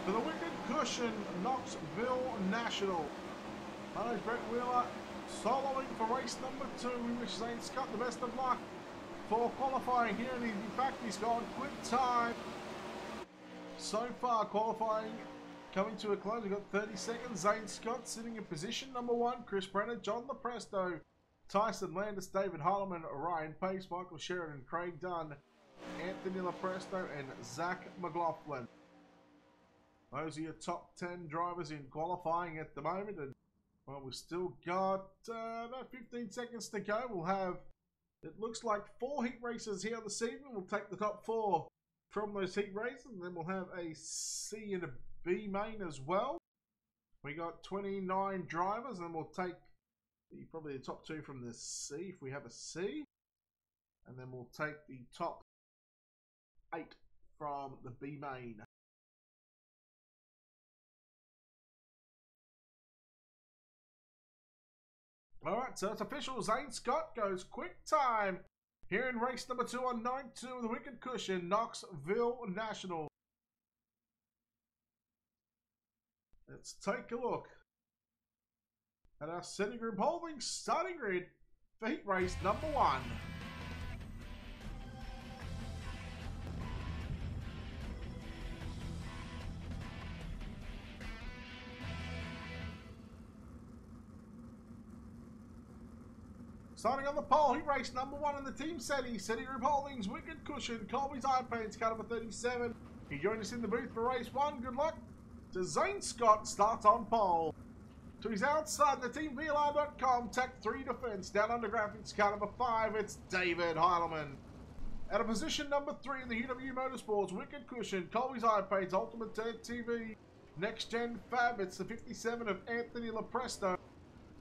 for the Wicked Cushion Knoxville National. My name's Brett Wheeler, soloing for race number 2. We wish Zane Scott the best of luck for qualifying here, and in fact he's gone quick time. So far, qualifying coming to a close. We've got 30 seconds. Zane Scott sitting in position number 1. Chris Brenner, John Lepresto, Tyson Landis, David Heilemann, Ryan Pace, Michael Sheridan, Craig Dunn, Anthony Lepresto, and Zach McLaughlin. Those are your top 10 drivers in qualifying at the moment. And well, we've still got about 15 seconds to go. We'll have, it looks like 4 heat races here this evening. We'll take the top 4 from those heat races, and then we'll have a C and a B main as well. We got 29 drivers, and we'll take probably the top 2 from the C if we have a C, and then we'll take the top 8 from the B main. Alright, so it's official. Zane Scott goes quick time here in race number 2 on night 2 of the Wicked Cushion Knoxville National. Let's take a look at our City Group Holdings starting grid for heat race number 1. Starting on the pole, heat race number 1 in the team City Group Holdings, Wicked Cushion, Colby's Eye Paints, car number 37. He joined us in the booth for race 1. Good luck to Zane Scott, starts on pole. To his outside, the team VLR.com, Tech 3 Defense, down under graphics, car number 5, it's David Heilemann. At a position number 3 in the UW Motorsports, Wicked Cushion, Colby's Eye Paints, Ultimate TV, Next Gen Fab, it's the 57 of Anthony Lepresto.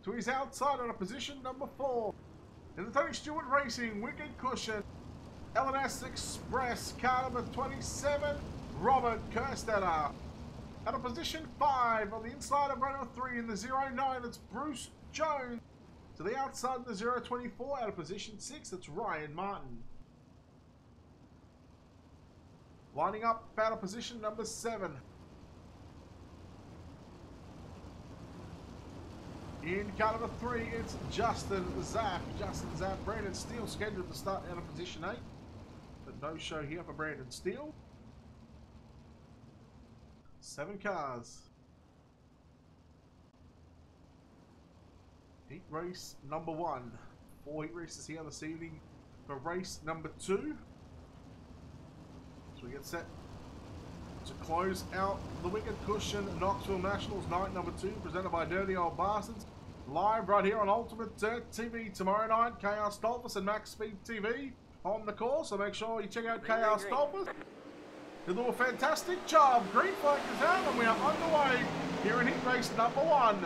To his outside, on a position number 4, in the Tony Stewart Racing, Wicked Cushion, L&S Express, car number 27, Robert Kerstetter. At a position 5, on the inside of runner 3 in the 09, it's Bruce Jones. To the outside in the 024, out of position 6, it's Ryan Martin. Lining up out of position number 7. In car number 3, it's Justin Zapp. Brandon Steele scheduled to start out of position 8. But no show here for Brandon Steele. 7 cars. Heat race number 1. 4 heat races here this evening for race number 2. So we get set to close out the Wicked Cushion Knoxville Nationals night number 2, presented by Dirty Old Bastards. Live right here on Ultimate Dirt TV tomorrow night. Chaos Dolphus and Max Speed TV on the call, so make sure you check out Chaos Dolphus. They do a fantastic job. Green flag is out, and we are underway here in heat race number 1.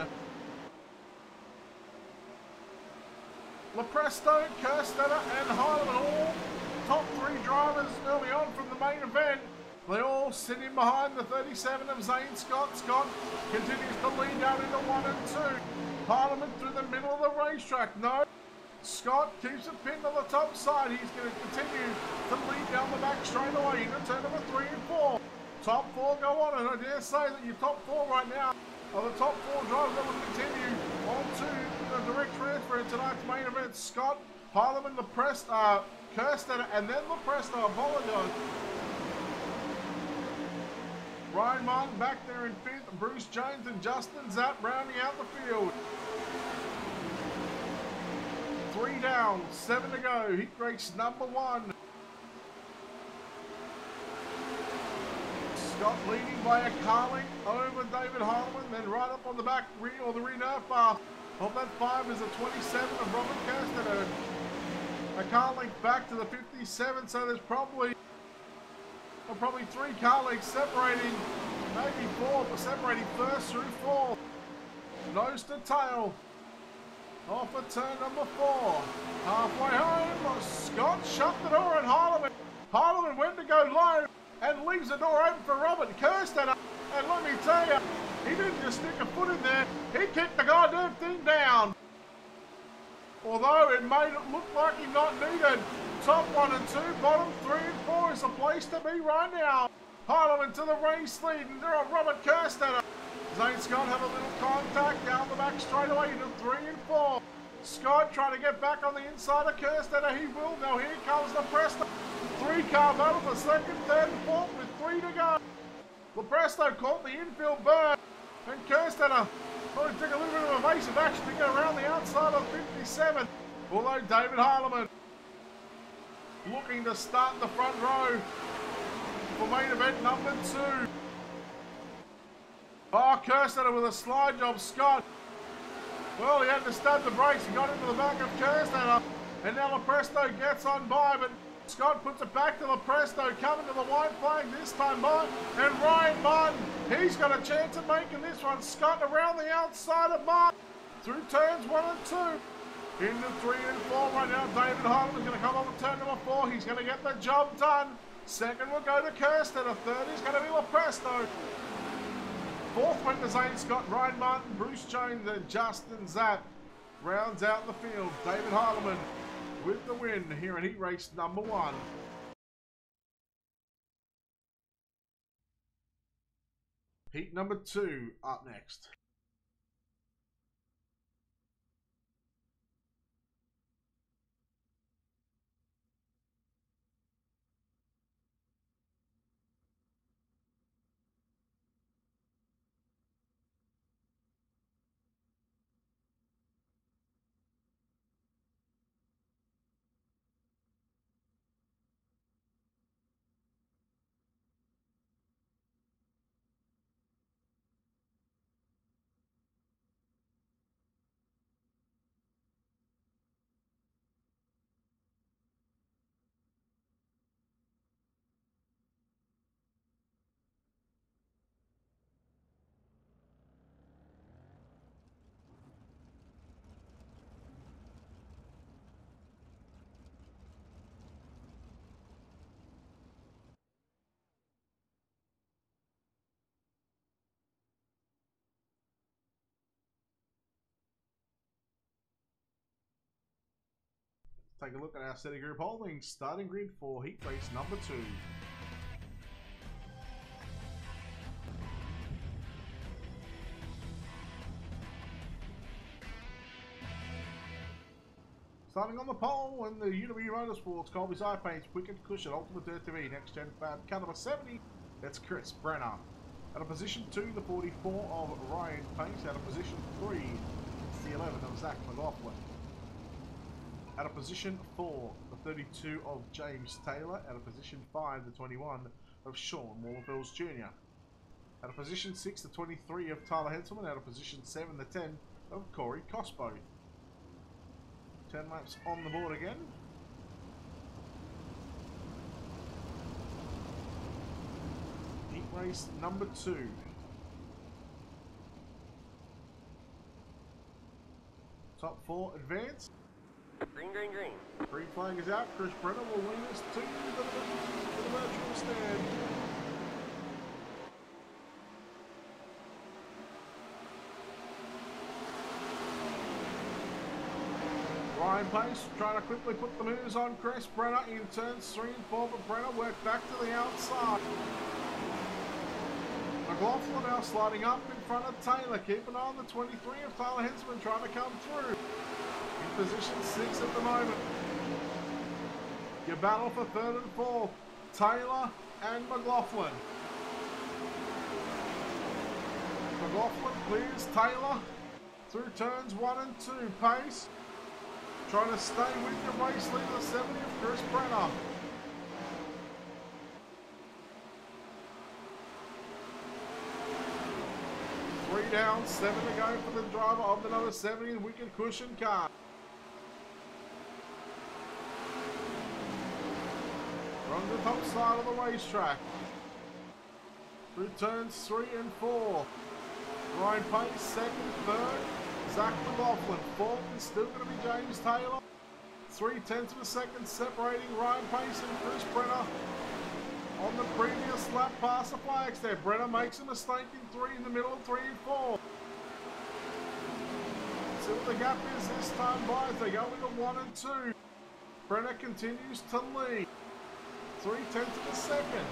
Lepresto, Kerstetter, and Heilemann, all top 3 drivers early on from the main event. They all sit in behind the 37 of Zane Scott. Scott continues to lead out into 1 and 2. Heilemann through the middle of the racetrack. No. Scott keeps it pinned on the top side. He's going to continue to lead down the back straight away into turn number 3 and 4. Top 4 go on, and I dare say that your top 4 right now are the top 4 drivers that will continue on to the direct transfer in tonight's main event. Scott, Heilemann, Kerstetter, and then Lepresto. Apologize. Ryan Martin back there in 5th. Bruce Jones and Justin Zapp rounding out the field. 3 down, 7 to go. Heat race number 1. Scott leading by a car length over David Heilemann, then right up on the back rear or the rear nerf bar of that 5 is the 27 of Robert Kerstetter. A car length back to the 57, so there's probably 3 car lengths separating, maybe 4, but separating first through 4. Nose to tail. Off at turn number 4. Halfway home, Scott shut the door at Heilemann. Heilemann went to go low and leaves the door open for Robert Kerstetter. And let me tell you, he didn't just stick a foot in there, he kicked the goddamn thing down. Although it made it look like he not needed. Top 1 and 2, bottom 3 and 4 is the place to be right now. Heilemann to the race lead, and they're on Robert Kerstetter. Zane Scott have a little contact down the back straightaway into 3 and 4. Scott trying to get back on the inside of Kerstetter. He will now. Here comes Lepresto. 3-car battle for second, third, and fourth with 3 to go. Lepresto caught the infield burn, and Kerstetter probably took a little bit of evasive action to get around the outside of 57. Although David Heilemann looking to start the front row for main event number 2. Oh, Kerstetter with a slide job. Scott, well, he had to start the brakes and got into the back of Kerstetter. And now Lepresto gets on by, but Scott puts it back to Lepresto, coming to the white flag this time by. And Ryan Martin, he's got a chance of making this one. Scott around the outside of Martin through turns 1 and 2. Into 3 and 4 right now. David Heilemann's going to come on to turn number 4. He's going to get the job done. Second will go to Kerstetter. Third is going to be Lepresto. Fourth went to Zane Scott, Ryan Martin, Bruce Jones, and Justin Zapp rounds out the field. David Heilemann with the win here in heat race number 1. Heat number 2 up next. Take a look at our steady group holdings. Starting grid for heat race number 2. Starting on the pole in the UW Motorsports, Colby Side Paints, Wicked Cushion, Ultimate Dirt TV, Next Gen Fab, car number 70, that's Chris Brenner. Out of position 2, the 44 of Ryan Pace. Out of position 3, it's the 11 of Zach McLaughlin. Out of position 4, the 32 of James Taylor. Out of position 5, the 21 of Sean Wallenfels Jr. Out of position 6, the 23 of Tyler Henselman. Out of position 7, the 10 of Corey Cosbo. 10 laps on the board again. Heat race number 2. Top 4 advance. Green, green, green. Green flag is out. Chris Brenner will lead us to the virtual stand. Ryan Pace trying to quickly put the moves on Chris Brenner in turns 3 and 4, but Brenner worked back to the outside. McLaughlin now sliding up in front of Taylor. Keep an eye on the 23 of Tyler Henselman trying to come through. In position 6 at the moment. Your battle for 3rd and 4th. Taylor and McLaughlin. McLaughlin clears Taylor through turns 1 and 2. Pace trying to stay with your race leader, the 70 of Chris Brenner. Three down, 7 to go for the driver of the number 70 Wicked Cushion car. From the top side of the racetrack. Through turns 3 and 4. Ryan Pace, 2nd, 3rd. Zach McLaughlin, 4th is still going to be James Taylor. 3/10 of a second separating Ryan Pace and Chris Brenner. On the previous lap past the flags there, Brenner makes a mistake in 3 in the middle of 3 and 4. See what the gap is this time by as they go into 1 and 2. Brenner continues to lead. 3/10 of a second.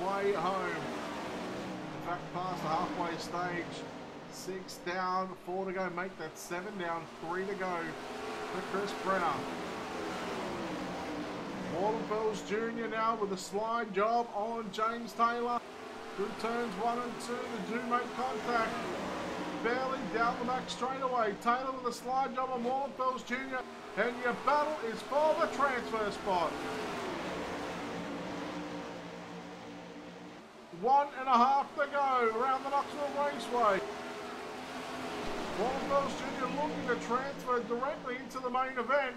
way home. In fact, past the halfway stage. 6 down, 4 to go. Make that 7 down, 3 to go for Chris Brenner. Waldenfels Jr. now with a slide job on James Taylor. Good turns 1 and 2. They do make contact. Barely down the back straight away. Taylor with a slide job on Waldenfels Jr. And your battle is for the transfer spot. 1.5 to go around the Knoxville Raceway. Waldenfels Jr. looking to transfer directly into the main event.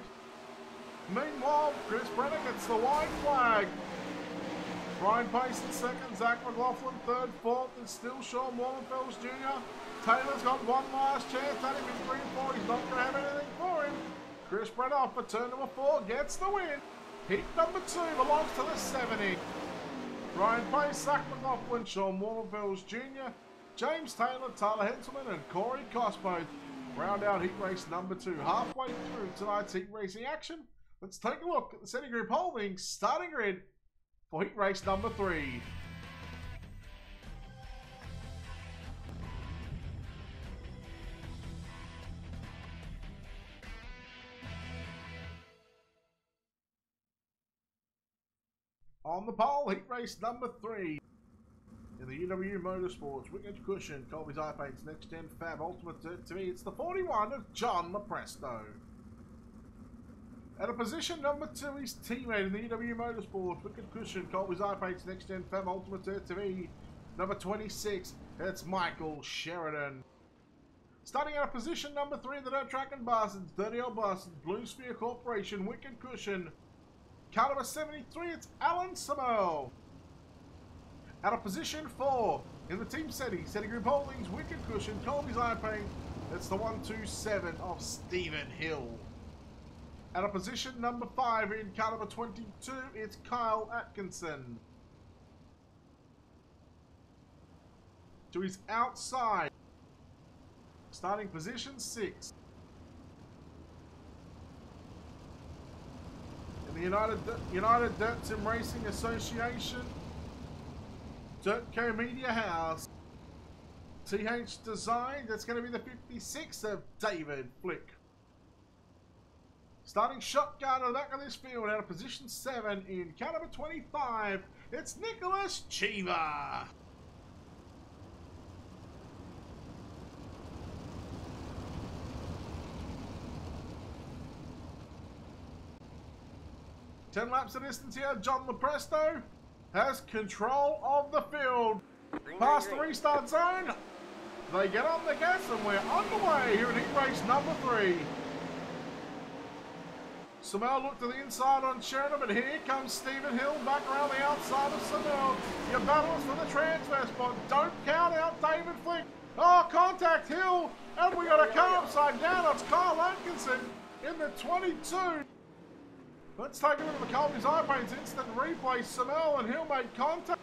Meanwhile, Chris Brenner gets the white flag. Brian Pace in second, Zach McLaughlin third, fourth is still Sean Waldenfels Jr. Taylor's got one last chance at him in 3 and 4. He's not going to have anything for him. Chris Brenner off for turn number 4 gets the win. Heat number 2 belongs to the 70. Brian Pace, Zach McLaughlin, Sean Waldenfels Jr., James Taylor, Tyler Henselman, and Corey Cosmo round out heat race number 2. Halfway through tonight's heat racing action, let's take a look at the City Group Holdings starting grid for heat race number 3. On the pole, heat race number 3. In the UW Motorsports, Wicked Cushion, Colby's Eye Paints, Next Gen Fab, Ultimate Dirt to me, it's the 41 of John Lepresto. At a position number 2, his teammate in the UW Motorsports, Wicked Cushion, Colby's Eye Paints, Next Gen Fab, Ultimate Dirt to me, number 26, it's Michael Sheridan. Starting at a position number 3, the Dirt Track and Bastards, Dirty Old Bastards, Blue Sphere Corporation, Wicked Cushion, car number 73, it's Alan Samel. At a position 4, in the Team Seti Group Holdings, Wicked Cushion, Colby's Eye Paint, it's the 127 of Stephen Hill. At a position number 5, in car number 22, it's Kyle Atkinson. To his outside, starting position 6. In the United Dirt Sim Racing Association, Dirtco Media House, TH Design, that's going to be the 56 of David Flick. Starting shotgun at the back of this field out of position 7 in car number 25, it's Nicholas Cheever. Ten laps of distance here, John Lepresto has control of the field. Past the restart zone, they get on the gas and we're underway here in heat race number 3. Samel looked to the inside on Sheridan, but here comes Stephen Hill back around the outside of Samel. Your battles for the transfer spot. Don't count out David Flick. Oh, contact Hill, and we got a car upside down. It's Kyle Atkinson in the 22. Let's take a look at the Colby's Eye Paints instant replay. Samel and Hill made contact.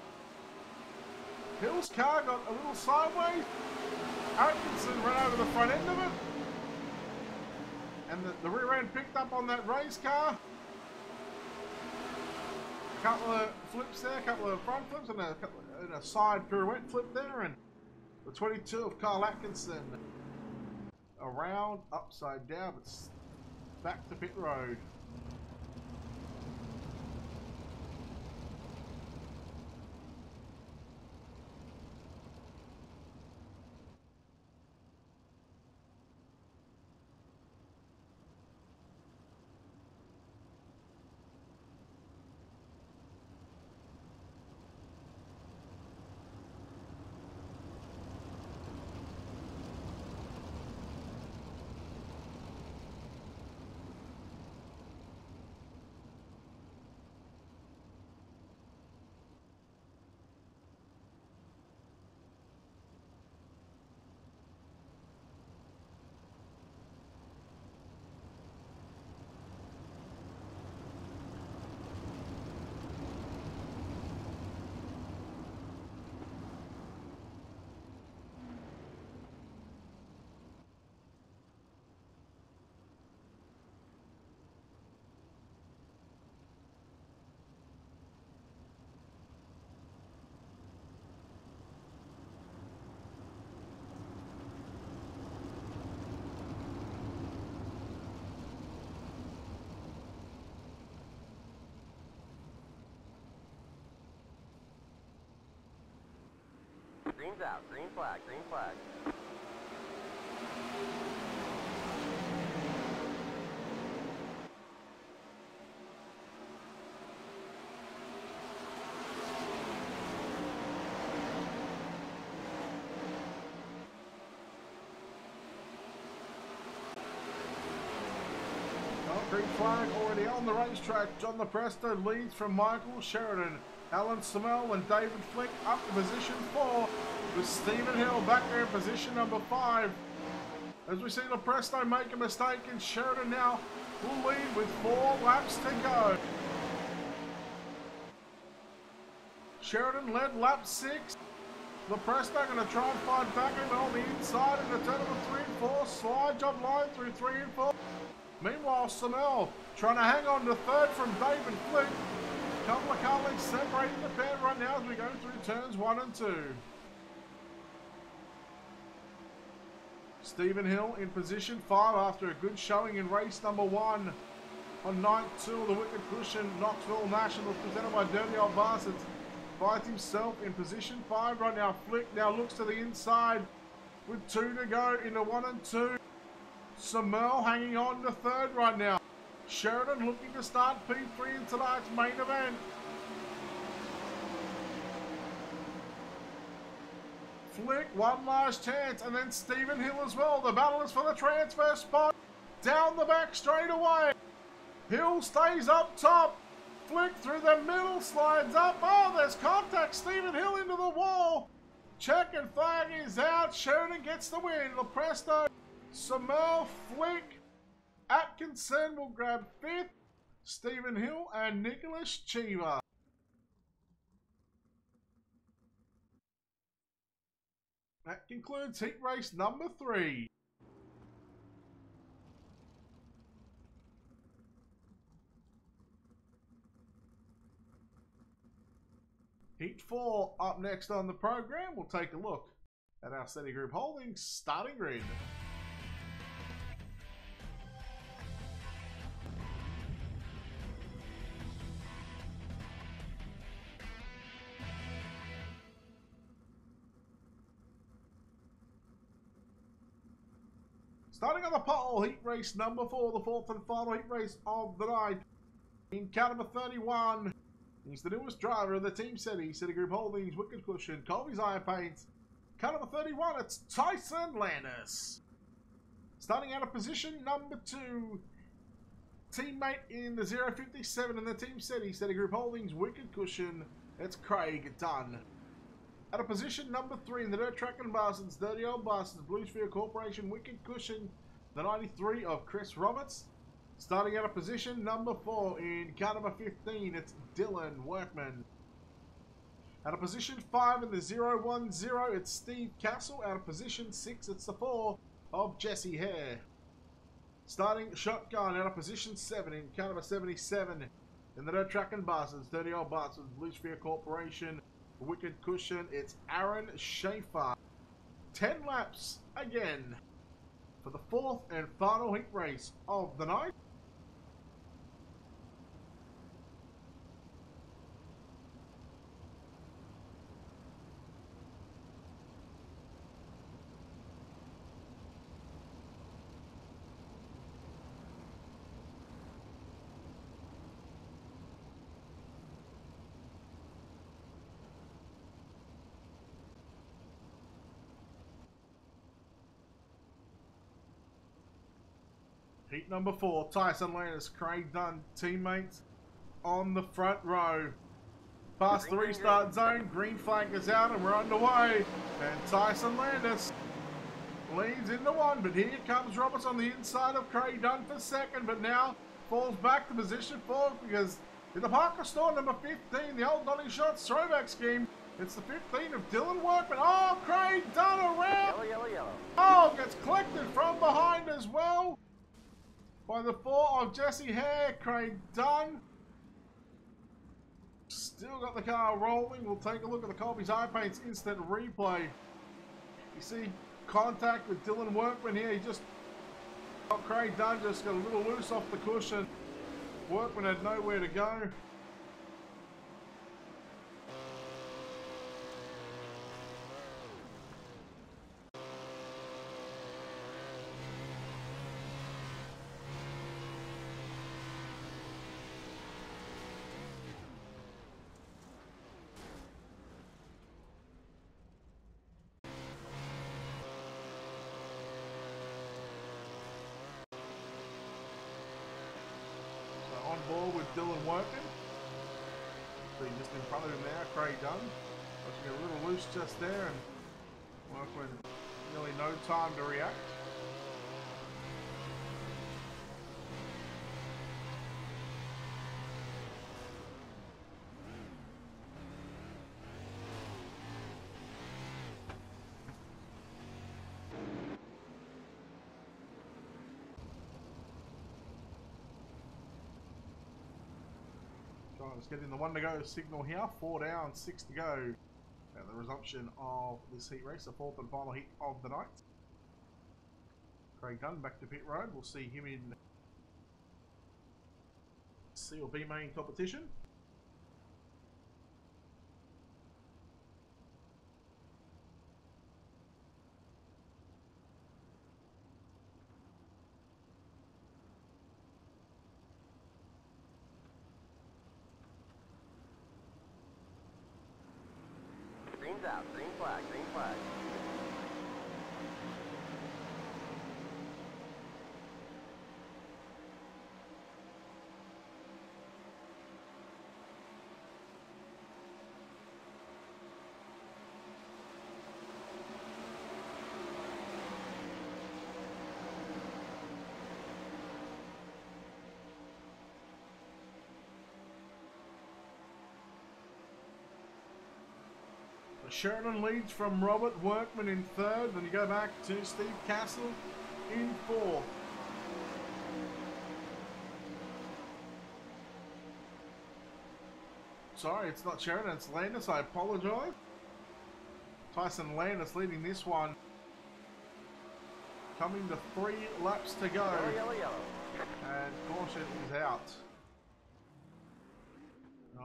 Hill's car got a little sideways. Atkinson ran over the front end of it. And the rear end picked up on that race car. A couple of flips there, a couple of front flips, and a side pirouette flip there. And the 22 of Kyle Atkinson around, upside down, but back to pit road. Green's out. Green flag. Green flag. Green flag already on the racetrack. John the Presto leads from Michael Sheridan. Alan Smell and David Flick up to position 4, with Stephen Hill back there in position number 5. As we see the Presto make a mistake, and Sheridan now will lead with 4 laps to go. Sheridan led lap 6. The Presto going to try and find back in on the inside in the turn number 3 and 4. Slide job line through 3 and 4. Meanwhile, Samel trying to hang on to 3rd from David Flick. A couple of car lengths separating the pair right now as we go through turns 1 and 2. Stephen Hill in position 5 after a good showing in race number 1. On night 2 of the Wicked Cushion Knoxville Nationals presented by Dirty Old Bastards. Finds himself in position 5 right now. Flick now looks to the inside with 2 to go into 1 and 2. Samel hanging on to 3rd right now. Sheridan looking to start P3 in tonight's main event. Flick, one last chance, and then Stephen Hill as well. The battle is for the transfer spot. Down the back straight away. Hill stays up top. Flick through the middle, slides up. Oh, there's contact. Stephen Hill into the wall. Check and flag is out. Sheridan gets the win. The Presto, Samel, Flick, Atkinson will grab 5th. Stephen Hill and Nicholas Cheever. That concludes heat race number 3. Heat 4 up next on the program. We'll take a look at our City Group Holdings starting grid. Starting on the pole, heat race number 4, the 4th and final heat race of the night. In car number 31, he's the newest driver of the Team City Group Holdings, Wicked Cushion, Colby's Iron Paints. Car number 31, it's Tyson Landis. Starting out of position number 2, teammate in the 057 in the Team City Group Holdings, Wicked Cushion, it's Craig Dunn. At a position number 3 in the Dirt Track and Bastards, Dirty Old Bastards, Bluesphere Corporation, Wicked Cushion, the 93 of Chris Roberts. Starting at a position number 4 in car number 15, it's Dylan Workman. At a position 5 in the 010, it's Steve Castle. At a position 6, it's the 4 of Jesse Hare. Starting shotgun at a position 7 in car number 77 in the Dirt Track and Bastards, Dirty Old Bastards, Bluesphere Corporation, Wicked Cushion, it's Aaron Schaefer. 10 laps again for the 4th and final heat race of the night. Heat number 4, Tyson Landis, Craig Dunn, teammates on the front row. Past the restart zone, green flag is out and we're underway. And Tyson Landis leads into 1, but here comes Roberts on the inside of Craig Dunn for 2nd, but now falls back to position 4 because in the Parker store number 15, the old Donny Shots throwback scheme, it's the 15 of Dylan Workman. Oh, Craig Dunn around. Yellow, yellow, yellow. Oh, gets collected from behind as well by the 4 of Jesse Hare, Craig Dunn. Still got the car rolling. We'll take a look at the Colby's Eye Paints instant replay. You see contact with Dylan Workman here. He just got Craig Dunn, just got a little loose off the cushion. Workman had nowhere to go. working. See just in front of him now, Craig Dunn. Looking a little loose just there, and Workman nearly no time to react. Let's get in the 1 to go signal here. 4 down, 6 to go. And the resumption of this heat race, the 4th and final heat of the night. Craig Dunn back to pit road. We'll see him in C or B main competition. Green's out. Green flag. Green flag. Sheridan leads from Robert Workman in 3rd. Then you go back to Steve Castle in 4th. Sorry, it's not Sheridan, it's Landis. I apologise. Tyson Landis leading this one. Coming to 3 laps to go. Yellow, yellow, yellow. And caution is out.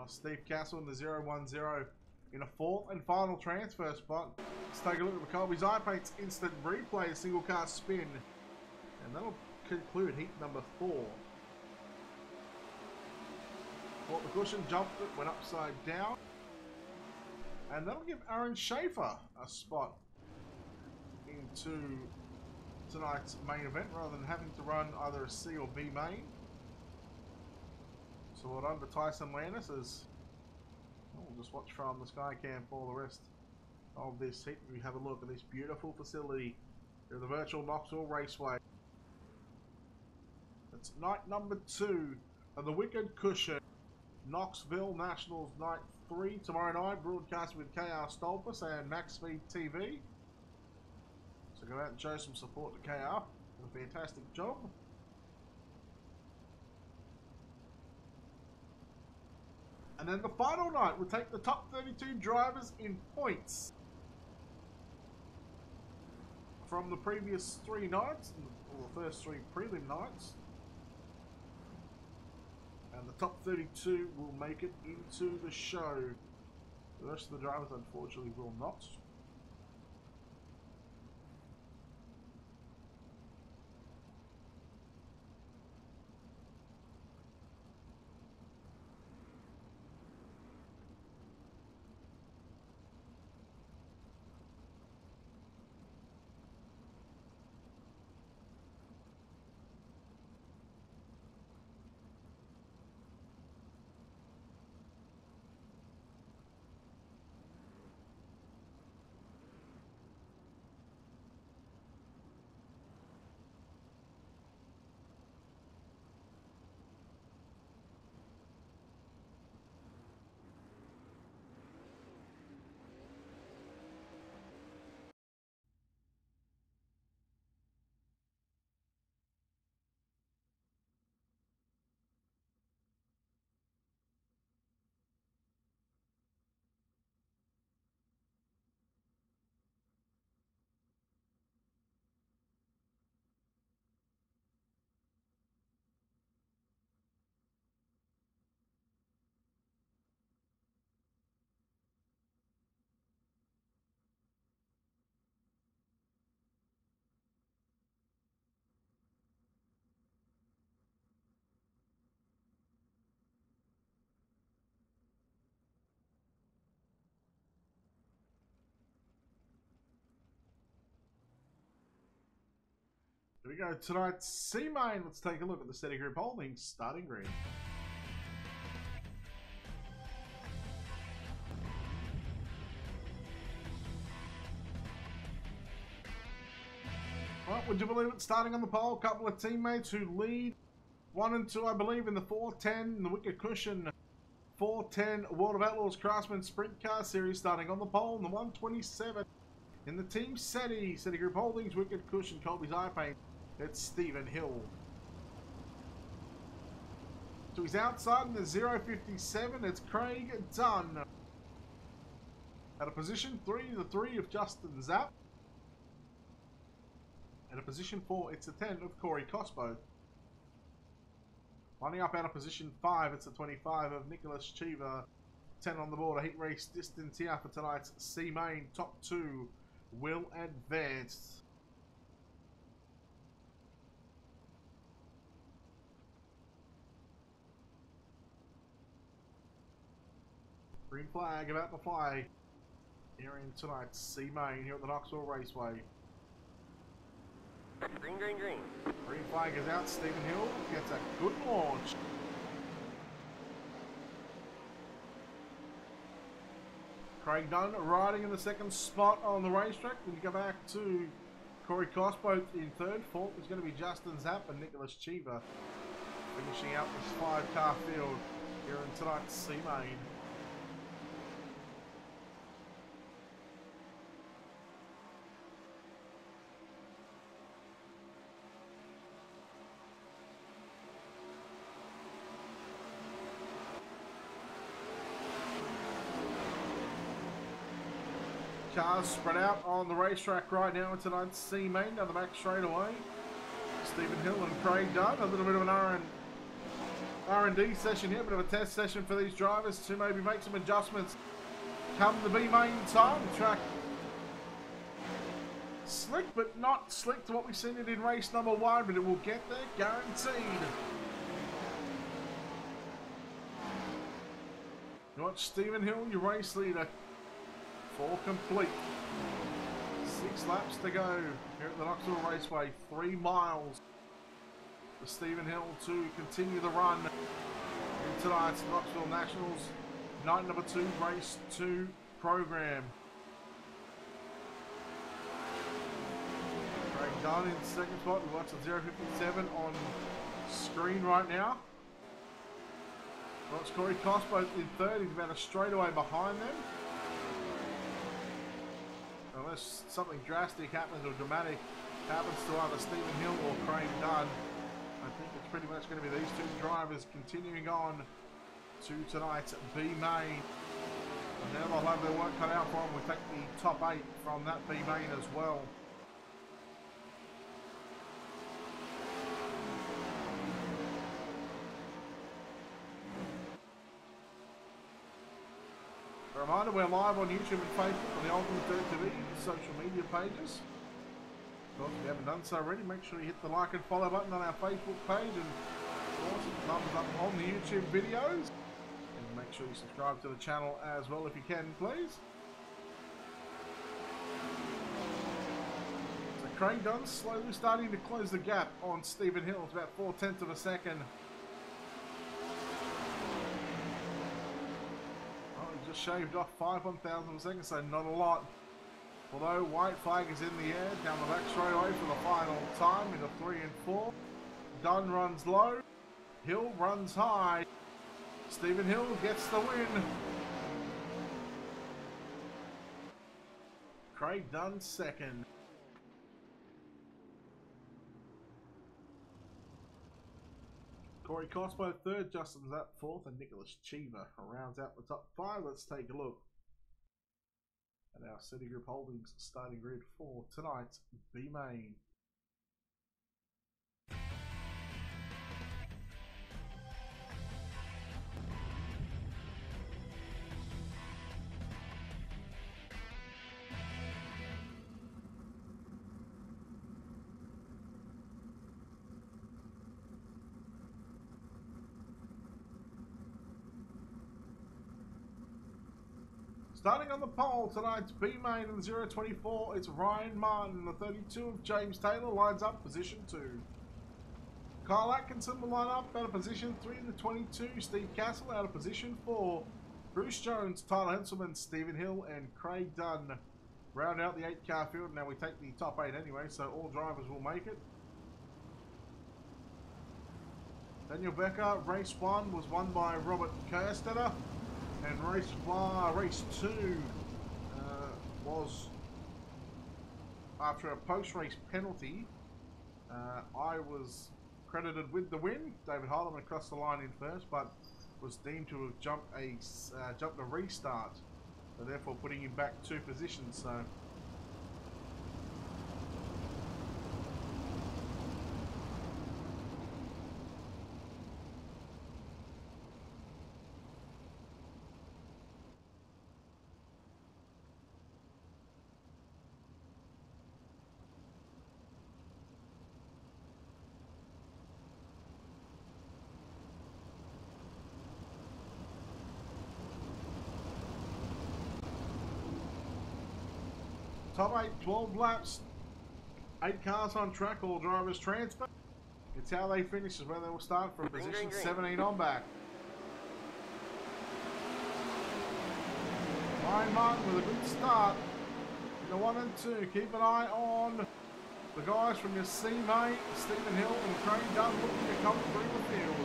Steve Castle in the 0-1-0 in a 4th and final transfer spot. Let's take a look at McColby's iPaint's instant replay, single car spin. And that'll conclude heat number 4. Caught the cushion, jumped it, went upside down. And that'll give Aaron Schaefer a spot into tonight's main event rather than having to run either a C or B main. So well done to Tyson Landis as we'll just watch from the Skycam for the rest of this heat. We have a look at this beautiful facility here at the virtual Knoxville Raceway. It's night number 2 of the Wicked Cushion Knoxville Nationals night 3 tomorrow night, broadcast with KR Stolpus and MaxSpeed TV. So go out and show some support to KR. Did a fantastic job. And then the final night will take the top 32 drivers in points from the previous 3 nights, or the first 3 prelim nights. And the top 32 will make it into the show. The rest of the drivers, unfortunately, will not. Here we go, tonight's C main. Let's take a look at the steady group holdings starting grid. Well, would you believe it? Starting on the pole, a couple of teammates who lead 1 and 2, I believe, in the 410, the Wicked Cushion 410 World of Outlaws Craftsman Sprint Car Series. Starting on the pole in the 127 in the Team SETI Group Holdings, Wicked Cushion, Colby's Eye Paint. It's Stephen Hill. To his outside in the 057, it's Craig Dunn. At a position 3, the 3 of Justin Zapp. At a position 4, it's a 10 of Corey Cosbo. Lining up out of position 5, it's a 25 of Nicholas Cheever. 10 on the board, a heat race distance here for tonight's C Main. Top 2 will advance. Green flag about to fly here in tonight's C Main here at the Knoxville Raceway. Green, green, green. Green flag is out. Stephen Hill gets a good launch. Craig Dunn riding in the second spot on the racetrack. When you go back to Corey Cosbo in third. Fourth is going to be Justin Zapp and Nicholas Cheever, finishing out this 5-car field here in tonight's C Main. Cars spread out on the racetrack right now in tonight's C Main. Down the back straight away, Stephen Hill and Craig Dunn. A little bit of an R&D session here, a bit of a test session for these drivers to maybe make some adjustments come the B Main time. The track slick, but not slick to what we've seen it in race number 1, but it will get there, guaranteed. You watch Stephen Hill, your race leader, 4 complete. 6 laps to go here at the Knoxville Raceway. 3 miles for Stephen Hill to continue the run in tonight's Knoxville Nationals night number 2, race 2 program. Craig Dunn in second spot. We watch the 057 on screen right now. Well, it's Corey Cosbo in third. He's about a straightaway behind them. Unless something drastic happens or dramatic happens to either Stephen Hill or Craig Dunn, I think it's pretty much going to be these 2 drivers continuing on to tonight's B Main. And now they'll have their work cut out for them. We'll take the top 8 from that B Main as well. A reminder, we're live on YouTube and Facebook on the Ultimate Dirt TV social media pages. Of course, if you haven't done so already, make sure you hit the like and follow button on our Facebook page, and of course, thumbs up on the YouTube videos. And make sure you subscribe to the channel as well if you can, please. So Craig Dunn slowly starting to close the gap on Stephen Hill. It's about 0.4 of a second. Just shaved off 5/1000 of a second, so not a lot. Although white flag is in the air down the back straight away for the final time into 3 and 4. Dunn runs low, Hill runs high. Stephen Hill gets the win. Craig Dunn second. Corey Cosbo third, Justin Zapp fourth, and Nicholas Cheever rounds out the top 5. Let's take a look at our SETI Group Holdings starting grid for tonight's B Main. Starting on the pole, tonight's B Main in the 024, it's Ryan Martin. The 32 of James Taylor lines up position 2. Kyle Atkinson will line up out of position 3 in the 22. Steve Castle out of position 4. Bruce Jones, Tyler Henselman, Stephen Hill, and Craig Dunn round out the 8-car field. Now we take the top 8 anyway, so all drivers will make it. Daniel Becker, race 1 was won by Robert Kerstetter, and race 2 was after a post-race penalty. I was credited with the win. David Heilemann crossed the line in first, but was deemed to have jumped a restart, so therefore putting him back 2 positions. So top 8, 12 laps, 8 cars on track, all drivers transfer. It's how they finish is where they will start from position 17 on back. Ryan Martin with a good start in the 1 and 2. Keep an eye on the guys from your C-Mate, Stephen Hill and Craig Dunn looking to come through the field.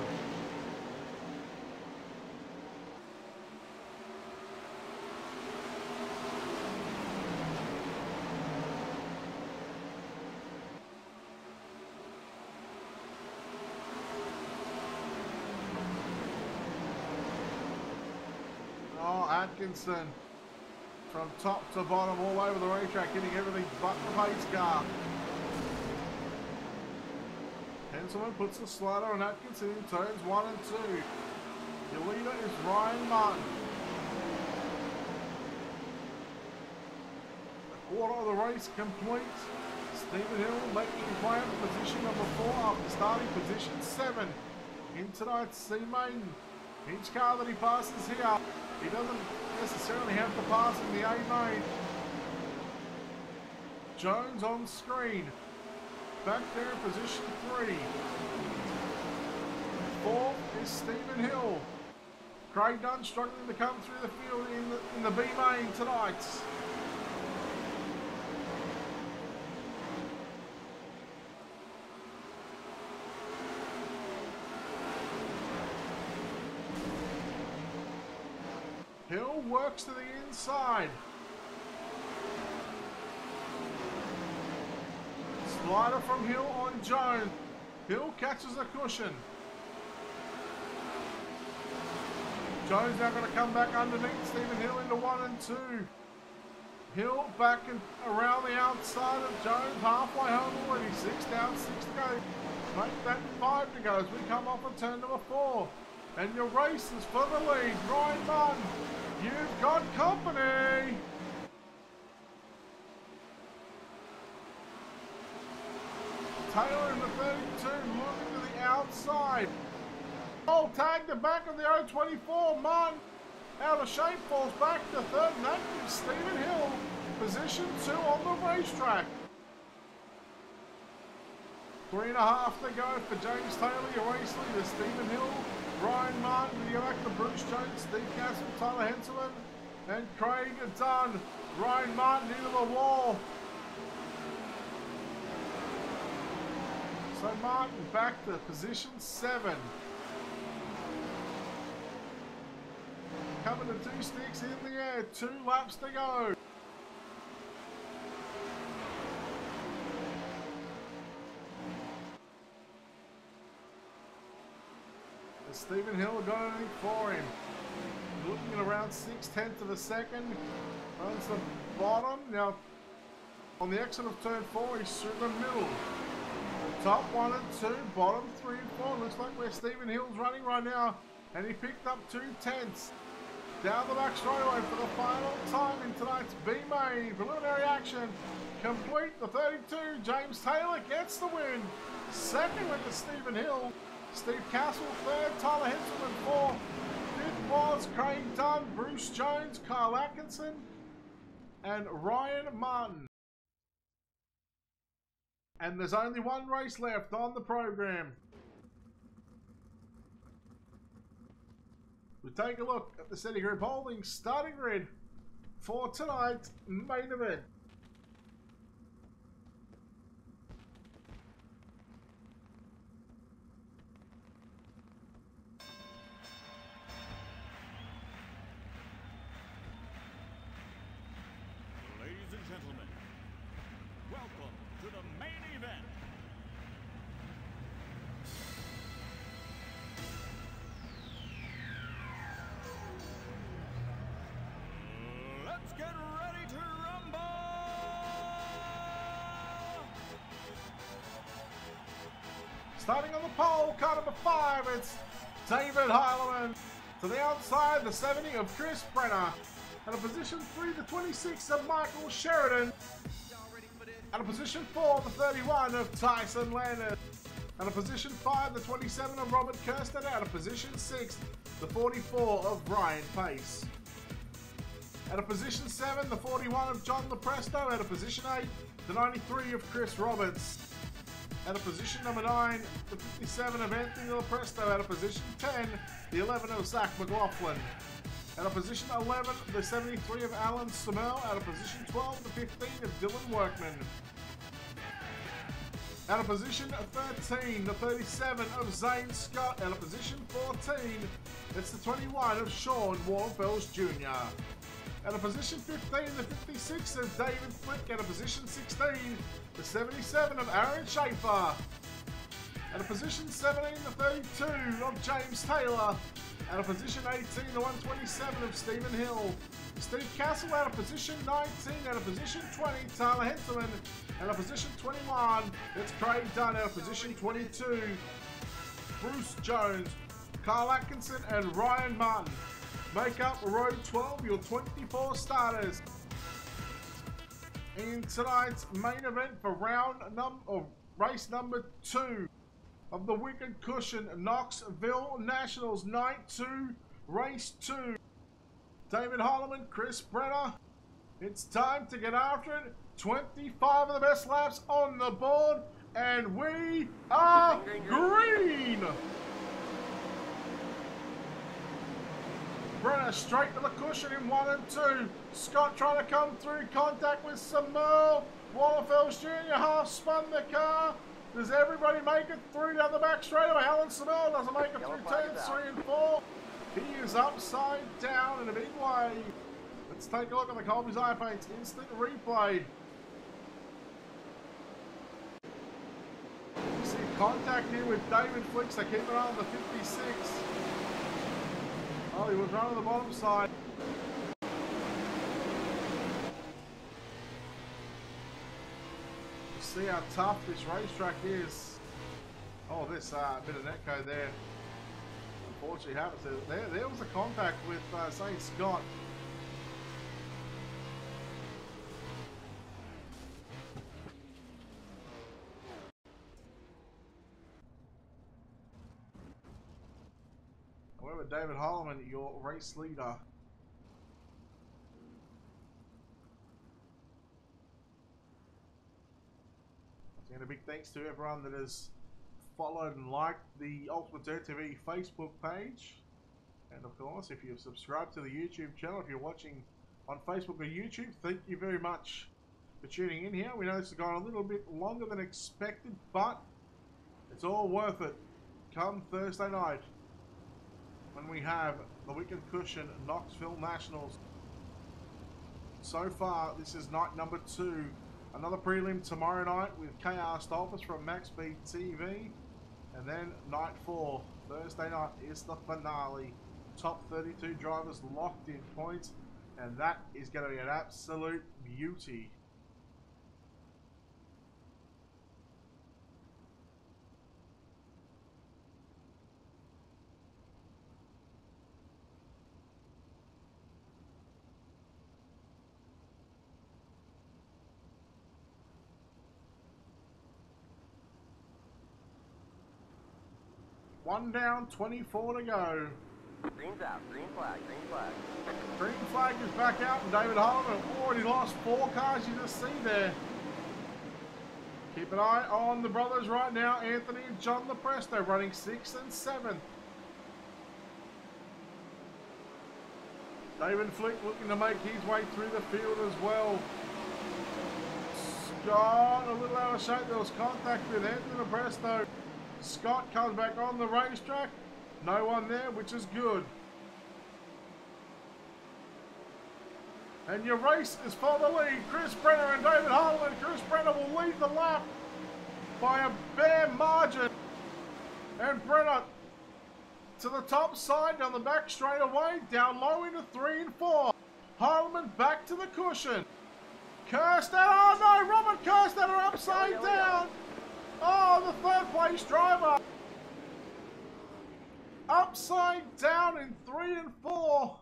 Atkinson from top to bottom all over the racetrack, hitting everything but the pace car. Henselman puts the slider on Atkinson in turns 1 and 2. Your leader is Ryan Martin. A quarter of the race complete. Stephen Hill making his way up to position number 4 after starting position 7 in tonight's C-Main. Each car that he passes here, he doesn't necessarily have to pass in the A-Main. Jones on screen. Back there in position 3. 4th is Stephen Hill. Craig Dunn struggling to come through the field in the B-Main tonight. Hill works to the inside. Slider from Hill on Jones. Hill catches a cushion. Jones now going to come back underneath Stephen Hill into 1 and 2. Hill back and around the outside of Jones, halfway home already. 6 down, 6 to go. Make that 5 to go as we come off of turn number 4. And your race is for the lead. Ryan Martin, you've got company. Taylor in the 32, moving to the outside. Oh, tagged the back of the 024. Martin out of shape, falls back to 3rd, and that gives Stephen Hill position 2 on the racetrack. 3.5 to go for James Taylor, your race leader. Stephen Hill, Ryan Martin, the elect of Bruce Jones, Steve Castle, Tyler Henselman, and Craig Dunn. Ryan Martin into the wall. So Martin back to position 7. Coming to 2 sticks in the air, 2 laps to go. And Stephen Hill got anything for him. Looking at around 6/10 of a second. Runs the bottom. Now, on the exit of turn 4, he's through the middle. Top 1 and 2, bottom 3 and 4. Looks like where Stephen Hill's running right now. And he picked up 2/10. Down the back straightaway for the final time in tonight's B-Main. Preliminary action complete. The 32, James Taylor gets the win. Second went to Stephen Hill. Steve Castle 3rd, Tyler Henselman 4th. 5th was Craig Dunn, Bruce Jones, Kyle Atkinson, and Ryan Martin. And there's only one race left on the program. We take a look at the City Group Holdings starting grid for tonight's main event. Starting on the pole, car number 5, it's David Heilemann. To the outside, the 70 of Chris Brenner. And a position 3, the 26 of Michael Sheridan. And a position 4, the 31 of Tyson Landers. And a position 5, the 27 of Robert Kirsten. And a position 6, the 44 of Ryan Pace. At a position 7, the 41 of John Lepresto. At a position 8, the 93 of Chris Roberts. At a position number 9, the 57 of Anthony Lepresto. At a position 10, the 11 of Zach McLaughlin. At a position 11, the 73 of Alan Samel. At a position 12, the 15 of Dylan Workman. At a position 13, the 37 of Zane Scott. At a position 14, it's the 21 of Sean Warfells Jr. At a position 15, the 56 of David Flick. At a position 16, the 77 of Aaron Schaefer. At a position 17, the 32 of James Taylor. At a position 18, the 127 of Stephen Hill. Steve Castle at a position 19. At a position 20, Tyler Henselman. At a position 21, it's Craig Dunn. At a position 22, Bruce Jones, Carl Atkinson, and Ryan Martin. Make up row 12, your 24 starters. In tonight's main event for race number 2 of the Wicked Cushion Knoxville Nationals, night 2, race 2. David Heilemann, Chris Brenner. It's time to get after it. 25 of the best laps on the board, and we are green. Brenner straight to the cushion in 1 and 2. Scott trying to come through, contact with Samuel. Wallerfels Jr. half spun the car. Does everybody make it through down the back straightaway? Alan Samuel doesn't make it through turns 3 and 4. He is upside down in a big way. Let's take a look at the Colby's eye paints instant replay. You see contact here with David Flicks. They keep it on the 56. Oh, he was running the bottom side. You see how tough this racetrack is. Oh, this bit of netco there. Unfortunately happens. There was a contact with St. Scott. However, David Heilemann, your race leader. And a big thanks to everyone that has followed and liked the Ultimate Dirt TV Facebook page. And of course, if you've subscribed to the YouTube channel, if you're watching on Facebook or YouTube, thank you very much for tuning in here. We know this has gone a little bit longer than expected, but it's all worth it come Thursday night, when we have the Wicked Cushion Knoxville Nationals. So far, this is night number 2. Another prelim tomorrow night with KR Stolpers from Max Speed TV. And then night 4, Thursday night, is the finale. Top 32 drivers locked in points. And that is going to be an absolute beauty. One down, 24 to go. Green's out. Green flag. Green flag. Green flag is back out, and David Heilemann already lost 4 cars. You just see there. Keep an eye on the brothers right now. Anthony and John Lepresto running 6th and 7th. David Flick looking to make his way through the field as well. Scott a little out of shape. There was contact with Anthony Lepresto. Scott comes back on the racetrack. No one there, which is good. And your race is for the lead. Chris Brenner and David Heilemann. Chris Brenner will lead the lap by a bare margin. And Brenner to the top side, down the back straightaway, down low into 3 and 4. Heilemann back to the cushion. Kirsten, oh no, Robert Kirsten are upside down. Oh, the third place driver. Upside down in 3 and 4.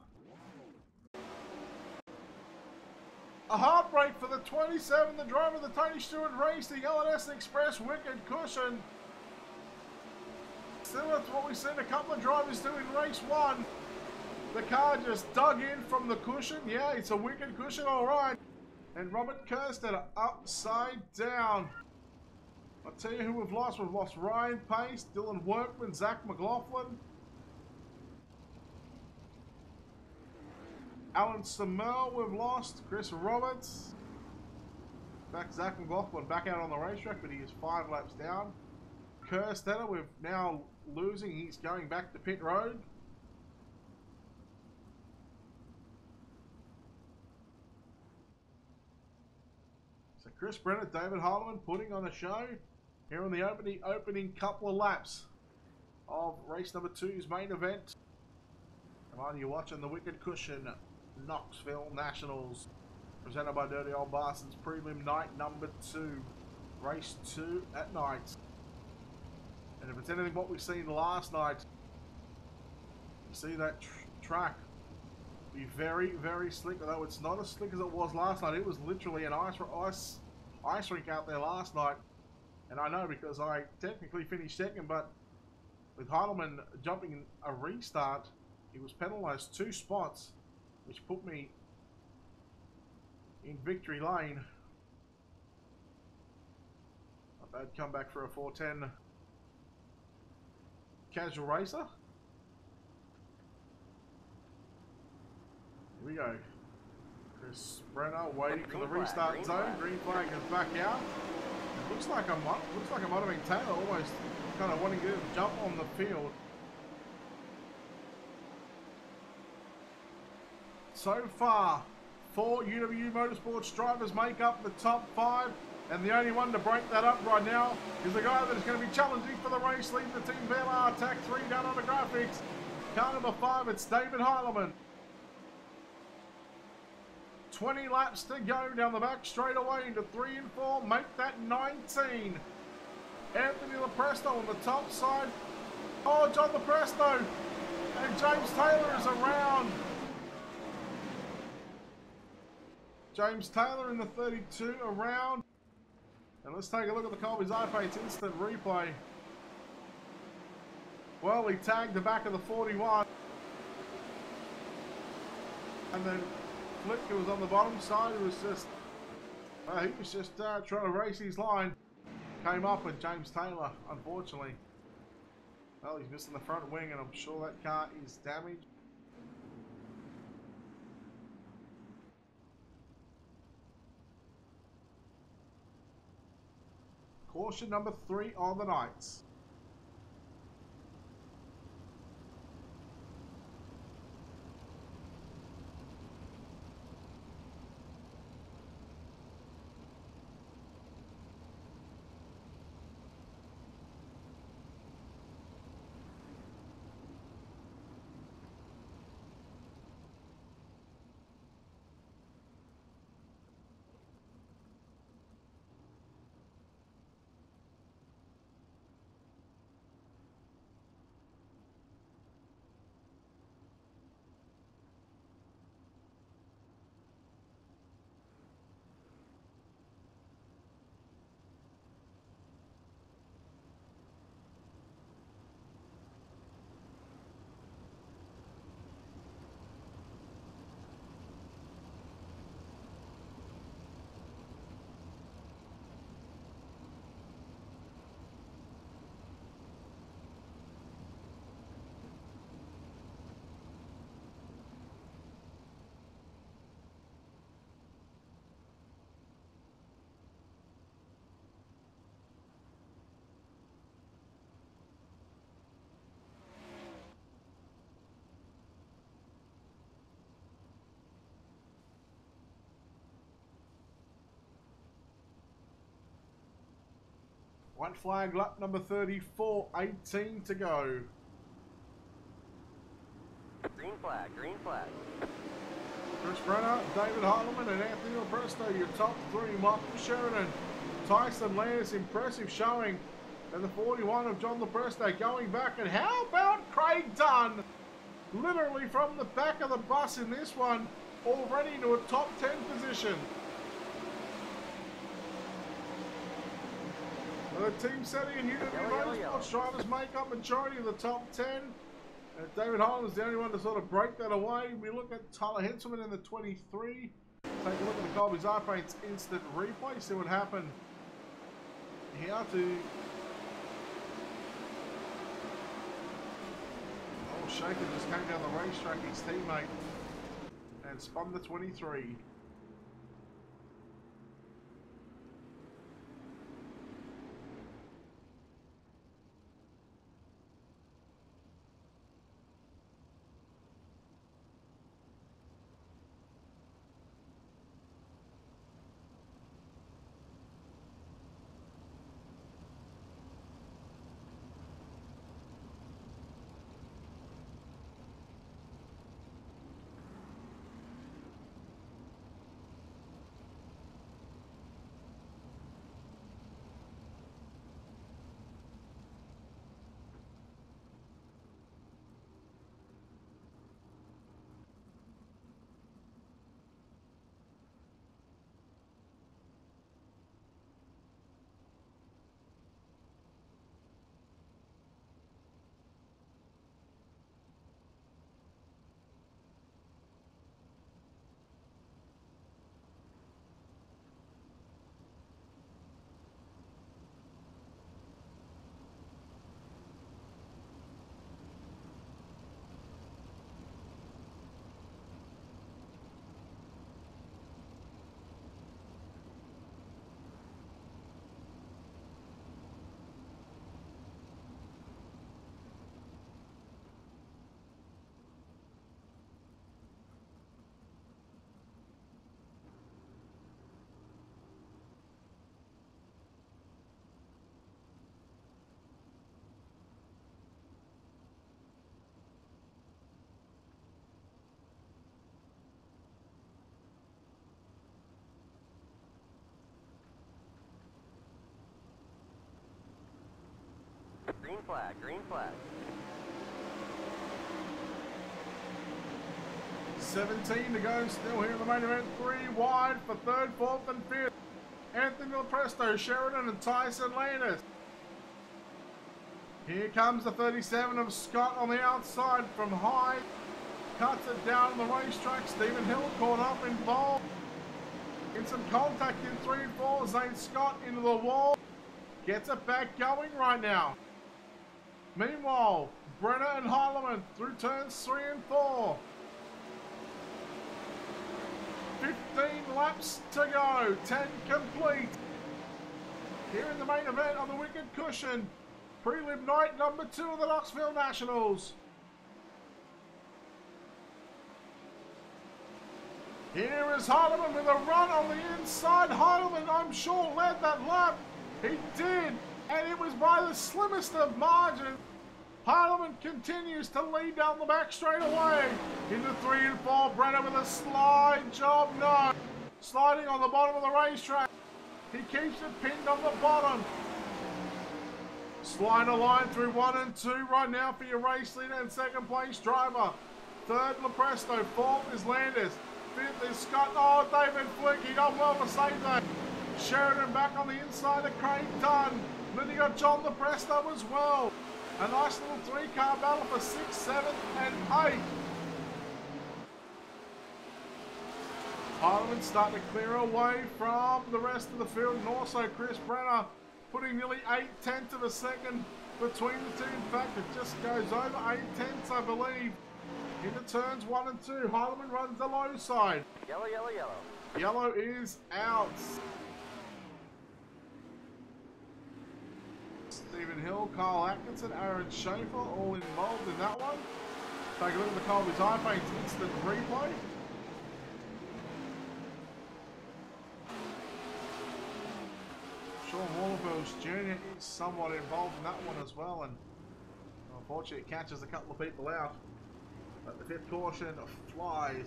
A heartbreak for the 27, the driver of the Tony Stewart race, the L&S Express Wicked Cushion. Similar to what we've seen a couple of drivers do in race 1. The car just dug in from the cushion. Yeah, it's a Wicked Cushion, all right. And Robert Kerstetter upside down. I'll tell you who we've lost. We've lost Ryan Pace, Dylan Workman, Zach McLaughlin, Alan Samel we've lost, Chris Roberts. In fact, Zach McLaughlin back out on the racetrack, but he is 5 laps down. Kerstetter, we're now losing. He's going back to pit road. So Chris Brenner, David Harleman putting on a show here on the opening couple of laps of race number 2's main event. Come on, you're watching the Wicked Cushion Knoxville Nationals, presented by Dirty Old Bastards, prelim night number 2, race 2 at night. And if it's anything what we've seen last night, you see that track be very, very slick, although it's not as slick as it was last night. It was literally an ice rink out there last night. And I know because I technically finished second, but with Heidelman jumping a restart, he was penalised 2 spots, which put me in victory lane. A bad comeback for a 410 casual racer. Here we go. Chris Brenner waiting for the restart zone. Green flag is back out. It looks like I might have been Taylor almost kind of wanting to jump on the field. So far, 4 UW Motorsports drivers make up the top 5, and the only one to break that up right now is the guy that is going to be challenging for the race, leading the Team VLR Tech 3 down on the graphics. Car number 5, it's David Heileman. 20 laps to go down the back straight away into 3 and 4, make that 19. Anthony Lopresto on the top side. Oh, John Lopresto and James Taylor is around. James Taylor in the 32 around. And let's take a look at the Colby's iPace instant replay. Well, he tagged the back of the 41. And then Flick, who was on the bottom side, who was just, trying to race his line. Came up with James Taylor, unfortunately. Well, he's missing the front wing, and I'm sure that car is damaged. Caution number 3 on the nights. White flag, lap number 34, 18 to go. Green flag, green flag. Chris Brenner, David Heileman, and Anthony Lopresto, your top 3. Michael Sheridan, Tyson Landis, impressive showing. And the 41 of John Lepresto going back. And how about Craig Dunn? Literally from the back of the bus in this one, already to a top 10 position. The Team Setting and Unity Motorsports drivers make up majority of the top 10. And David Holland is the only one to sort of break that away. We look at Tyler Henselman in the 23. Take a look at the Colby Zarpain's instant replay. See what happened here to... Oh, Shaker just came down the racetrack, his teammate, and spun the 23. Green flag, green flag. 17 to go, still here in the main event. 3 wide for 3rd, 4th, and 5th. Anthony Lepresto, Sheridan, and Tyson Landis. Here comes the 37 of Scott on the outside from high. Cuts it down on the racetrack. Stephen Hill caught up involved. In some contact in 3 and 4. Zane Scott into the wall. Gets it back going right now. Meanwhile, Brenner and Heilemann through turns 3 and 4. 15 laps to go. 10 complete. Here in the main event on the wicked cushion. Prelim night number 2 of the Knoxville Nationals. Here is Heilemann with a run on the inside. Heilemann, I'm sure, led that lap. He did, and it was by the slimmest of margins. Heilemann continues to lead down the back straight away. Into 3 and 4, Brenner with a slide job, no. Sliding on the bottom of the racetrack. He keeps it pinned on the bottom. Slide a line through 1 and 2 right now for your race leader and 2nd place driver. 3rd, Lepresto. 4th is Landis. 5th is Scott. Oh, David Flick, he done well to save that. Sheridan back on the inside of Craig Dunn. Then you got John Lepresto as well. A nice little 3-car battle for 6th, 7th, and 8th. Heilemann starting to clear away from the rest of the field, and also Chris Brenner putting nearly 8/10 of a second between the two. In fact, it just goes over 8/10, I believe. Into turns 1 and 2, Heilemann runs the low side. Yellow, yellow, yellow. Yellow is out. Stephen Hill, Kyle Atkinson, Aaron Schaefer, all involved in that one. Take a look at the Colby's iPaint's instant replay. Sean Waterford Jr. is somewhat involved in that one as well, and unfortunately it catches a couple of people out. But the 5th caution flies.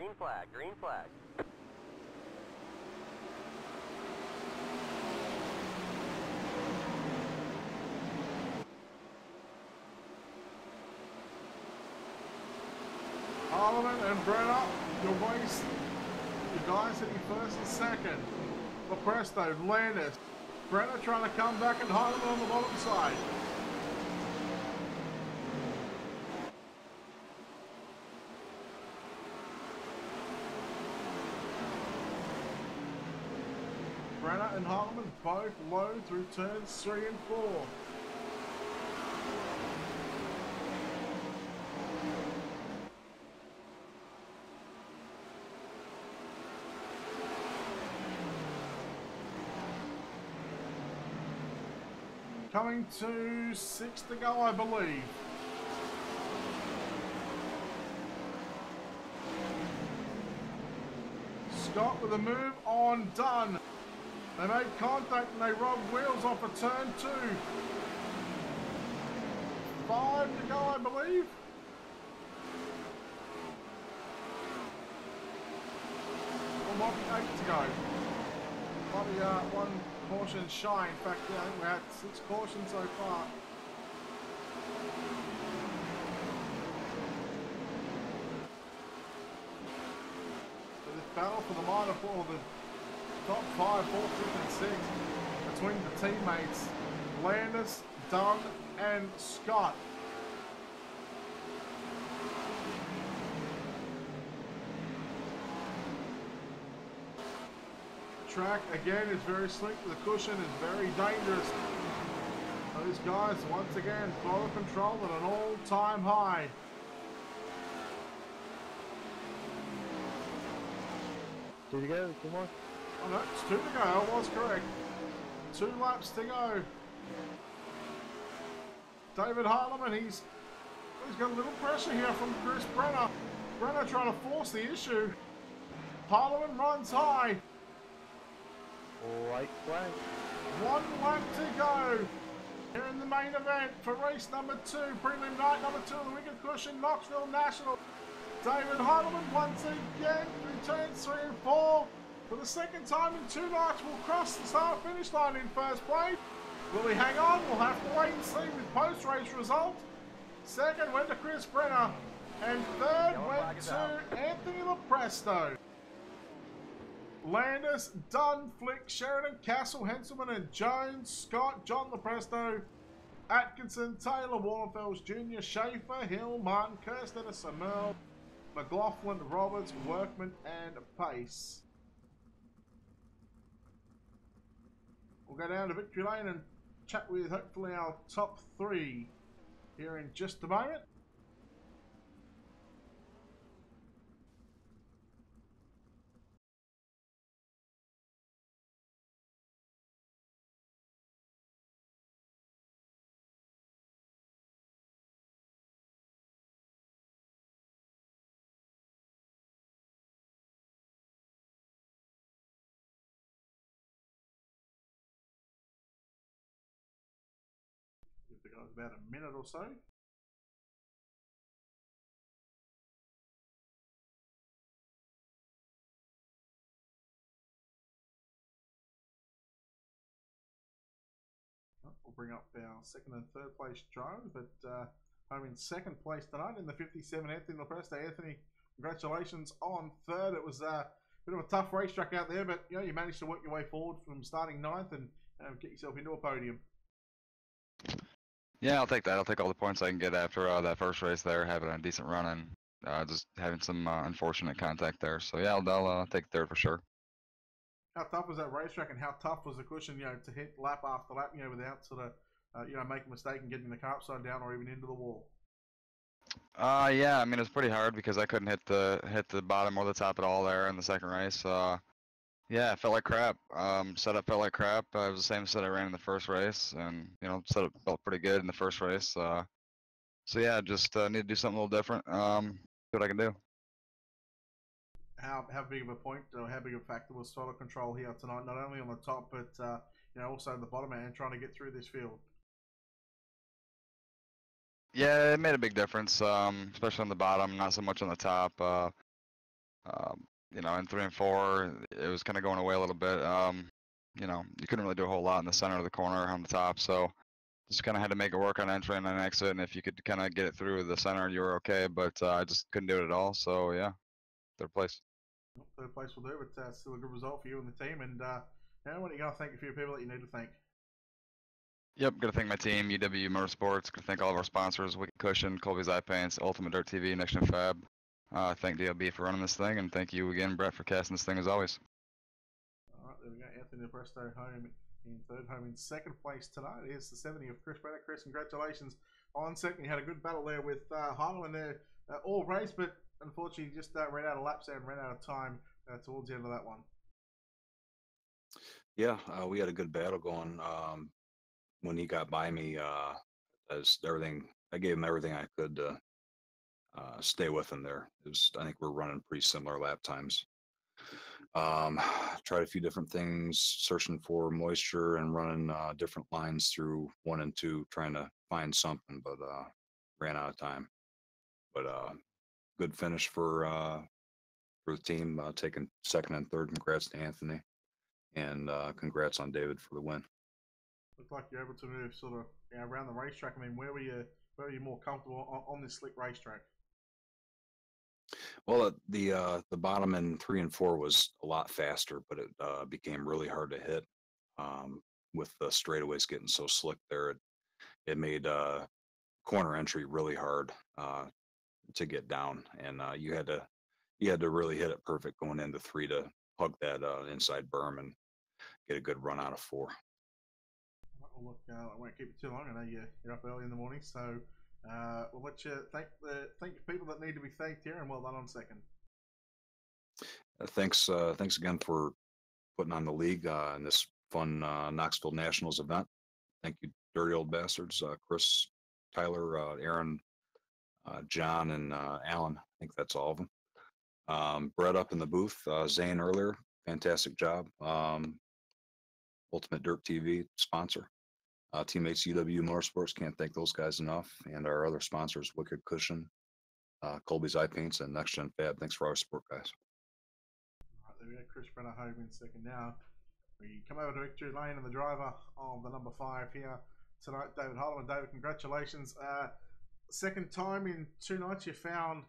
green flag, green flag. Parliament and Brenner, your waste. You guys hitting first and second. Presto, Landis. Brenner trying to come back and Heinemann on the bottom side. Brenner and Heinemann both low through turns 3 and 4. Coming to 6 to go, I believe. Scott with a move on, done. They made contact and they robbed wheels off of turn 2. 5 to go, I believe. Or might be 8 to go. Might be one caution shy. In fact, yeah, I think we had 6 cautions so far. So this battle for the minor four, the top 5, 4th, 5th and 6th between the teammates Landis, Dunn and Scott. Track again is very slick. The cushion is very dangerous. Those guys once again throttle control at an all-time high. Two to go, 2 more. Oh no, it's 2 to go. I was correct. 2 laps to go. David Heinemann, he's got a little pressure here from Chris Brenner. Brenner trying to force the issue. Heinemann runs high. White flag. 1 lap to go. Here in the main event for race number 2, prelim night number 2 of the Wicked Cushion Knoxville National. David Heinemann once again through turns 3 and 4. For the second time in 2 nights, will cross the start finish line in first place. Will he hang on? We'll have to wait and see with post-race results. Second went to Chris Brenner. And third went to Anthony Lepresto. Landis, Dunn, Flick, Sheridan, Castle, Henselman and Jones, Scott, John Lepresto, Atkinson, Taylor, Warnfells Jr., Schaefer, Hill, Martin, Kirsten, Samel, McLaughlin, Roberts, Workman and Pace. We'll go down to Victory Lane and chat with hopefully our top 3 here in just a moment. Give the guys about a minute or so. We'll bring up our 2nd and 3rd place drivers, but home in 2nd place tonight in the 57, Anthony Lepresto. Anthony, congratulations on 3rd. It was a bit of a tough racetrack out there, but you know you managed to work your way forward from starting 9th and get yourself into a podium. Yeah, I'll take that. I'll take all the points I can get after that first race there, having a decent run and just having some unfortunate contact there. So yeah, I'll take 3rd for sure. How tough was that racetrack, and how tough was the cushion, you know, to hit lap after lap, you know, without sort of, you know, making a mistake and getting the car upside down or even into the wall? Yeah, I mean it's pretty hard because I couldn't hit the bottom or the top at all there in the second race. Yeah, it felt like crap. Setup felt like crap. It was the same set I ran in the first race, and you know, setup felt pretty good in the first race. So yeah, just need to do something a little different. See what I can do. How big of a point, or how big of a factor was throttle control here tonight? Not only on the top, but you know, also the bottom end, trying to get through this field. Yeah, it made a big difference, especially on the bottom, not so much on the top. You know, in 3 and 4, it was kind of going away a little bit. You know, you couldn't really do a whole lot in the center of the corner on the top, so just kind of had to make it work on entry and on exit. And if you could kind of get it through the center, you were okay. But I just couldn't do it at all. So yeah, third place. Third place will do, but still a good result for you and the team. And now, what are you going to thank a few people that you need to thank? Yep, got to thank my team, UW Motorsports. Got to thank all of our sponsors, Wicked Cushion, Colby's Eye Paints, Ultimate Dirt TV, Next Gen Fab. Thank DLB for running this thing, and thank you again, Brett, for casting this thing as always. All right, there we go. Anthony Presto home in third, home in second place tonight. Here's the 70 of Chris Brenner. Chris, congratulations on second. You had a good battle there with Harlan there all race, but unfortunately just ran out of laps there and ran out of time towards the end of that one. Yeah, we had a good battle going. When he got by me, as everything, I gave him everything I could to stay with him there. I think we're running pretty similar lap times. Tried a few different things, searching for moisture and running different lines through 1 and 2, trying to find something, but ran out of time. But good finish for the team, taking second and third. Congrats to Anthony, and congrats on David for the win. Looked like you're able to move sort of around the racetrack. I mean, where were you more comfortable on this slick racetrack? Well, the bottom in 3 and 4 was a lot faster, but it became really hard to hit with the straightaways getting so slick there. It made corner entry really hard to get down, and you had to really hit it perfect going into 3 to hug that inside berm and get a good run out of 4. Well, look, I won't keep you too long. I know you're up early in the morning, so we'll let you thank the people that need to be thanked here, and well done on second. Thanks again for putting on the league in this fun Knoxville Nationals event. Thank you, dirty old bastards, Chris, Tyler, Aaron, John, and Alan. I think that's all of them. Brett up in the booth, Zane earlier, fantastic job. Ultimate Dirt TV sponsor. Teammates UW Motorsports, can't thank those guys enough. And our other sponsors, Wicked Cushion, Colby's Eye Paints, and Next Gen Fab. Thanks for our support, guys. All right, there we go. Chris Brenner home in second now. We come over to victory lane and the driver of the number 5 here tonight, David Holloman. David, congratulations. Second time in 2 nights you found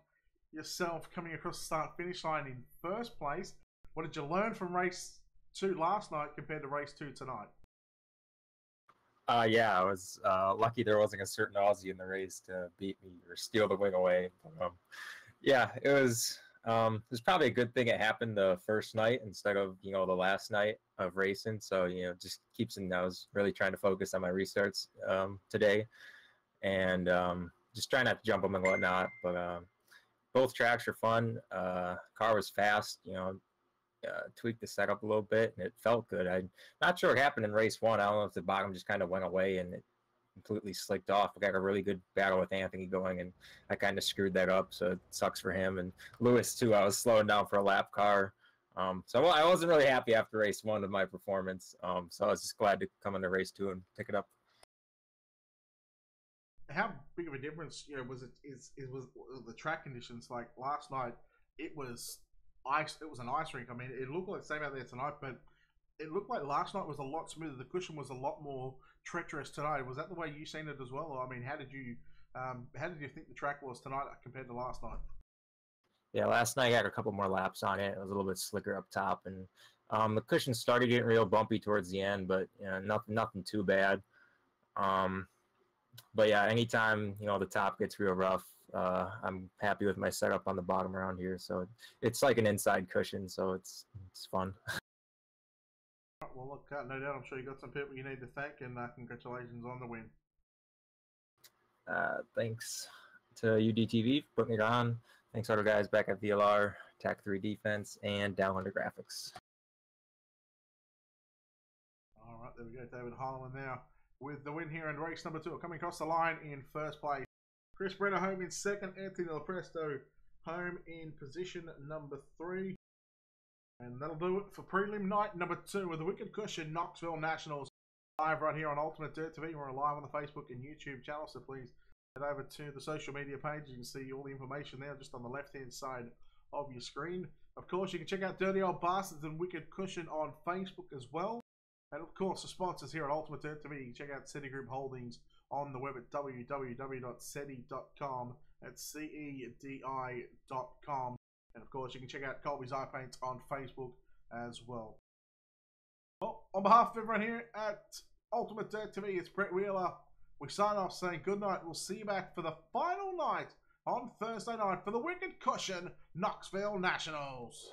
yourself coming across the start-finish line in first place. What did you learn from race 2 last night compared to race 2 tonight? Yeah, I was lucky there wasn't a certain Aussie in the race to beat me or steal the wing away. Yeah, it was probably a good thing it happened the first night instead of, the last night of racing. So, just keeps in, I was really trying to focus on my restarts today and just trying not to jump them and whatnot. But both tracks were fun. Car was fast, tweaked the setup a little bit and it felt good. I'm not sure what happened in race 1. I don't know if the bottom just kind of went away and it completely slicked off. I got a really good battle with Anthony going and I kind of screwed that up, so it sucks for him. And Lewis too, I was slowing down for a lap car. So I wasn't really happy after race 1 of my performance. So I was just glad to come into race 2 and pick it up. How big of a difference, was the track conditions? Like last night, it was ice. It was an ice rink. I mean, it looked like the same out there tonight, but it looked like last night was a lot smoother. The cushion was a lot more treacherous tonight. Was that the way you seen it as well? Or, I mean, how did you think the track was tonight compared to last night? Yeah, last night I got a couple more laps on it. It was a little bit slicker up top, and the cushion started getting real bumpy towards the end, but nothing too bad. But yeah, anytime the top gets real rough, I'm happy with my setup on the bottom around here. So it's like an inside cushion, so it's fun. Well, look, no doubt, I'm sure you got some people you need to thank, and congratulations on the win. Thanks to UDTV for putting it on. Thanks to our guys back at VLR, TAC 3 Defense, and Down Under Graphics. All right, there we go. David Holloman now with the win here in race number 2. Coming across the line in first place, Chris Brenner home in second. Anthony Presto home in position number 3. And that'll do it for prelim night number 2 with the Wicked Cushion Knoxville Nationals. Live right here on Ultimate Dirt TV. We're live on the Facebook and YouTube channel, so please head over to the social media page. You can see all the information there just on the left-hand side of your screen. Of course, you can check out Dirty Old Bastards and Wicked Cushion on Facebook as well. And of course, the sponsors here at Ultimate Dirt TV, you can check out SETI Group Holdings on the web at www.seti.com. That's CEDI.com. And of course, you can check out Colby's Eye Paints on Facebook as well. Well, on behalf of everyone here at Ultimate Dirt TV, it's Brett Wheeler. We sign off saying good night. We'll see you back for the final night on Thursday night for the Wicked Cushion Knoxville Nationals.